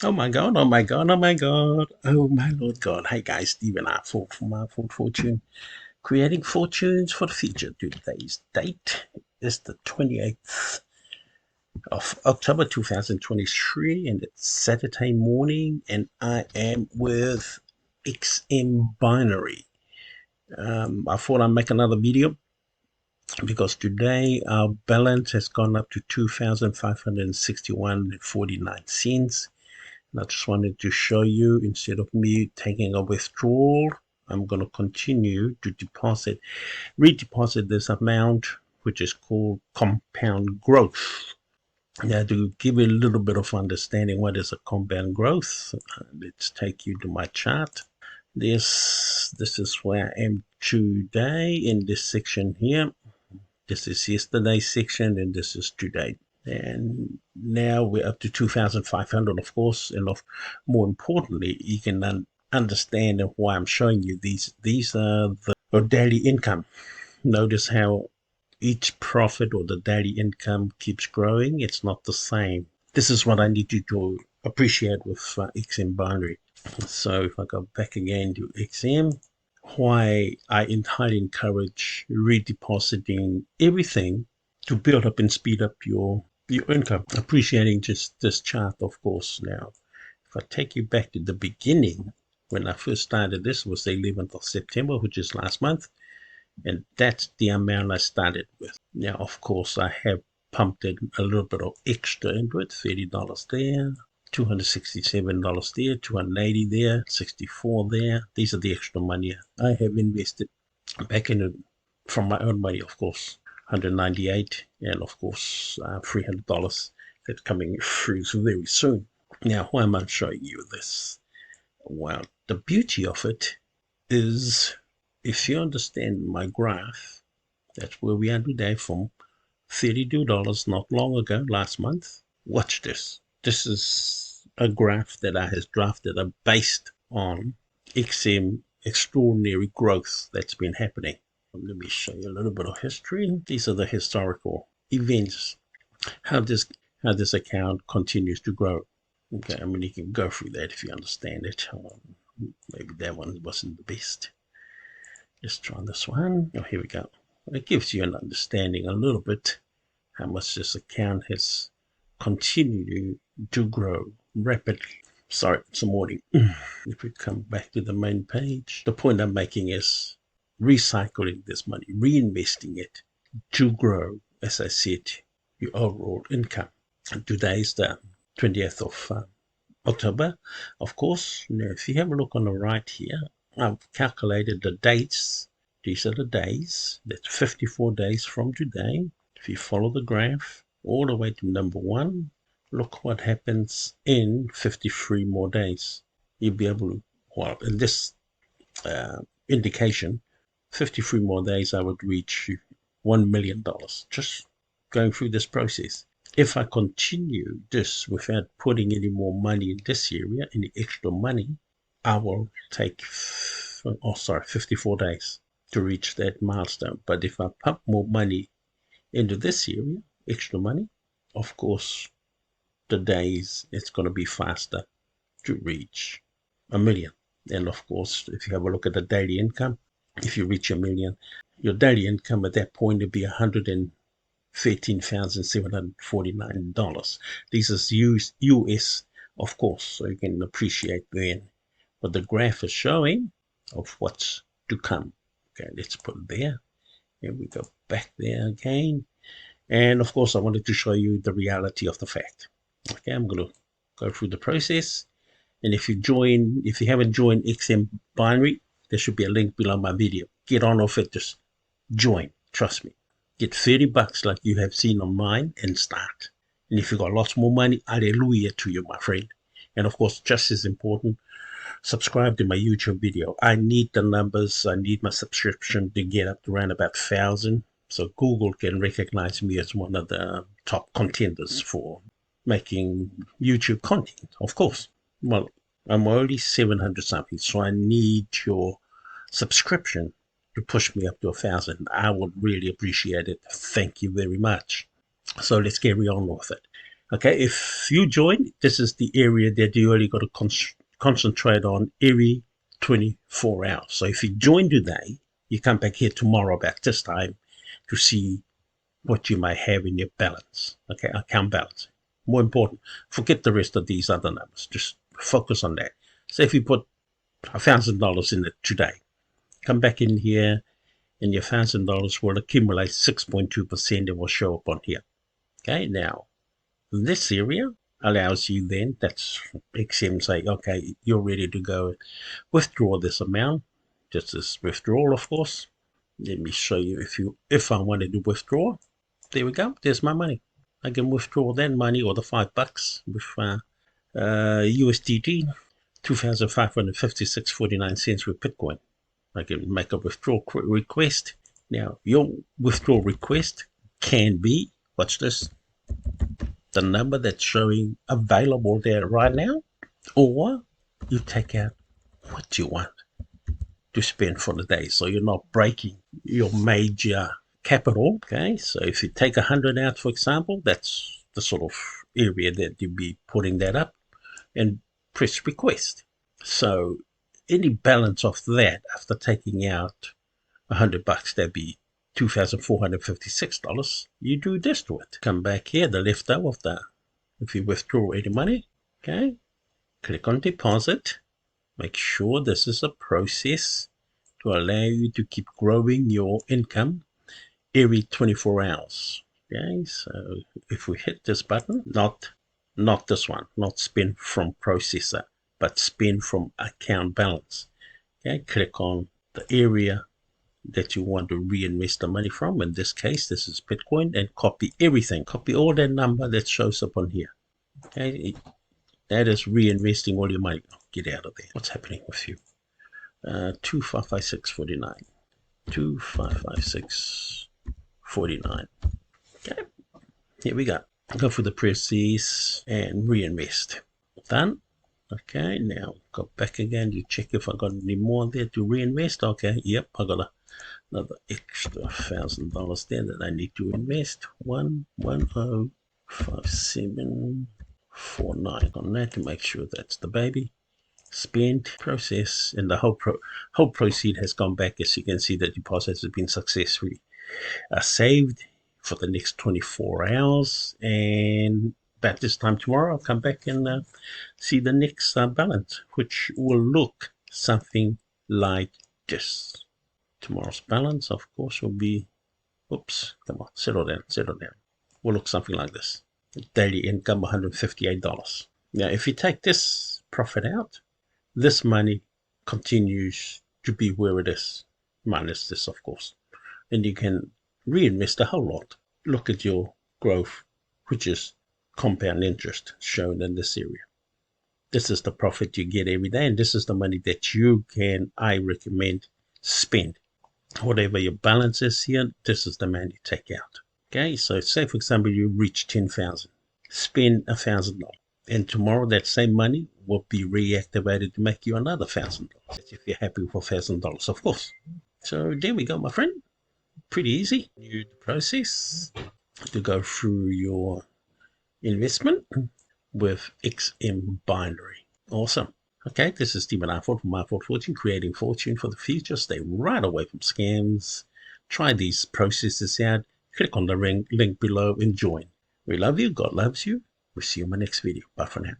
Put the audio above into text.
Oh my God, oh my God, oh my God, oh my Lord God. Hey guys, Stephen R. Ford from my Ford Fortune, creating fortunes for the future. Today's date is the 28th of October 2023, and it's Saturday morning, and I am with XM Binary. I thought I'd make another video because today our balance has gone up to 2,561.49 cents. And I just wanted to show you, instead of me taking a withdrawal, I'm going to continue to redeposit this amount, which is called compound growth. Now, to give you a little bit of understanding what is a compound growth, let's take you to my chart. This is where I am today in this section here. This is yesterday's section, and this is today. And now we're up to 2,500, of course, and more importantly, you can understand why I'm showing you these. These are the daily income. Notice how each profit or the daily income keeps growing. It's not the same. This is what I need you to appreciate with XM Binary. So if I go back again to XM, why I highly encourage redepositing everything to build up and speed up your income. Appreciating just this chart, of course. Now, if I take you back to the beginning, when I first started, this was the 11th of September, which is last month, and that's the amount I started with. Now, of course, I have pumped in a little bit of extra into it, $30 there, $267 there, $280 there, $64 there. These are the extra money I have invested back in it from my own money, of course. $198, and of course $300 that's coming through very soon. Now, why am I showing you this? Well, the beauty of it is, if you understand my graph, that's where we are today from $32 not long ago, last month. Watch this. This is a graph that I has drafted based on XM extraordinary growth that's been happening. Let me show you a little bit of history. These are the historical events, how this account continues to grow. Okay, I mean, you can go through that if you understand it. Maybe that one wasn't the best. Let's try this one. Oh, here we go. It gives you an understanding a little bit how much this account has continued to grow rapidly. Sorry, it's morning. If we come back to the main page, the point I'm making is recycling this money, reinvesting it to grow, as I said, your overall income. And today is the 20th of October, of course. Now, if you have a look on the right here, I've calculated the dates. These are the days. That's 54 days from today. If you follow the graph all the way to number 1, look what happens in 53 more days. You'll be able to, well, in this indication, 53 more days, I would reach $1 million just going through this process. If I continue this without putting any more money in this area, any extra money, I will take 54 days to reach that milestone. But if I pump more money into this area, extra money, of course, the days it's going to be faster to reach $1 million. And of course, if you have a look at the daily income, if you reach $1 million, your daily income at that point would be $113,749. This is US, of course, so you can appreciate then what the graph is showing of what's to come. Okay, let's put it there. And we go back there again. And of course, I wanted to show you the reality of the fact. Okay, I'm going to go through the process. And if you haven't joined XM Binary, there should be a link below my video. Get on off it, just join. Trust me. Get $30 like you have seen on mine and start. And if you got lots more money, hallelujah to you, my friend. And of course, just as important, subscribe to my YouTube video. I need the numbers. I need my subscription to get up to around about 1,000. So Google can recognize me as one of the top contenders for making YouTube content, of course. Well, I'm already 700 something, so I need your subscription to push me up to 1,000. I would really appreciate it. Thank you very much. So let's carry on with it. Okay, if you join, this is the area that you only got to concentrate on every 24 hours. So if you join today, you come back here tomorrow about this time to see what you may have in your balance. Okay, account balance. More important, forget the rest of these other numbers. Just focus on that. So if you put $1,000 in it today, come back in here and your $1,000 will accumulate 6.2%. It will show up on here. Okay, now this area allows you then, that's XM say, okay, you're ready to go withdraw this amount. Just this withdrawal, of course. Let me show you if I wanted to withdraw. There we go. There's my money. I can withdraw that money or the $5 with USDT, 2,556.49 cents with Bitcoin. I can make a withdrawal request. Now, your withdrawal request can be, watch this, the number that's showing available there right now, or you take out what you want to spend for the day, so you're not breaking your major capital. Okay, so if you take 100 out, for example, that's the sort of area that you'd be putting that up and press request. So any balance of that after taking out $100, that'd be $2,456. You do this to it. Come back here, the leftover of the, if you withdraw any money, okay, click on deposit. Make sure this is a process to allow you to keep growing your income every 24 hours. Okay, so if we hit this button, not this one, not spend from processor, but spend from account balance. Okay, click on the area that you want to reinvest the money from. In this case, this is Bitcoin, and copy everything. Copy all that number that shows up on here. Okay, that is reinvesting all your money. Get out of there. What's happening with you? 2556.49. 2556.49. Okay, here we go. Go for the proceeds and reinvest. Done. Okay, now go back again to check if I got any more there to reinvest. Okay, yep, I got another extra $1,000 there that I need to invest. 1105749 on that to make sure that's the baby. Spend, process, and the whole proceed has gone back. As you can see, the deposit has been successfully saved for the next 24 hours. And about this time tomorrow, I'll come back and see the next balance, which will look something like this. Tomorrow's balance, of course, will be, oops, come on, settle down. Will look something like this. Daily income, $158. Now, if you take this profit out, this money continues to be where it is, minus this, of course. And you can reinvest a whole lot. Look at your growth, which is compound interest shown in this area. This is the profit you get every day, and this is the money that you can, I recommend, spend. Whatever your balance is here, this is the amount you take out. Okay, so say for example you reach 10,000, spend $1,000, and tomorrow that same money will be reactivated to make you another $1,000. If you're happy with $1,000, of course. So there we go, my friend. Pretty easy. New process to go through your investment with XM binary. Awesome. Okay, this is Stephen Arford from Arford Fortune, creating fortune for the future. Stay right away from scams. Try these processes out. Click on the link below and join. We love you. God loves you. We'll see you in my next video. Bye for now.